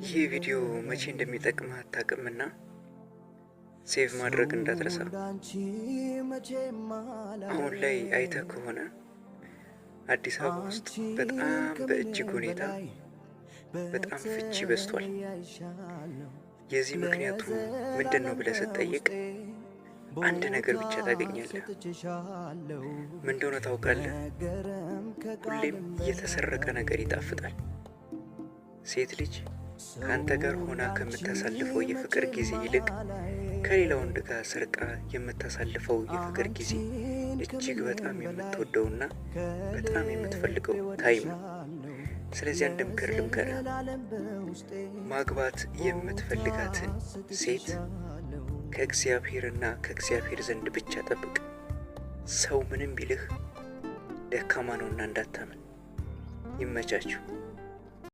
ይህ ቪዲዮ መቼ እንደሚጠቅም አታውቅምና ሴቭ ማድረግ እንዳትረሳ። አሁን ላይ አይተህ ከሆነ አዲስ አበባ ውስጥ በጣም በእጅግ ሁኔታ በጣም ፍቺ በዝቷል። የዚህ ምክንያቱ ምንድን ነው ብለህ ስትጠይቅ አንድ ነገር ብቻ ታገኛለህ። ምን እንደሆነ ታውቃለህ? ሁሌም የተሰረቀ ነገር ይጣፍጣል። ሴት ልጅ ከአንተ ጋር ሆና ከምታሳልፈው የፍቅር ጊዜ ይልቅ ከሌላ ወንድ ጋር ሰርቃ የምታሳልፈው የፍቅር ጊዜ እጅግ በጣም የምትወደውና በጣም የምትፈልገው ታይም ነው። ስለዚህ አንድ ምክር ልምከርህ። ማግባት የምትፈልጋትን ሴት ከእግዚአብሔርና ከእግዚአብሔር ዘንድ ብቻ ጠብቅ። ሰው ምንም ቢልህ ደካማ ነውና እንዳታምን። ይመቻችሁ።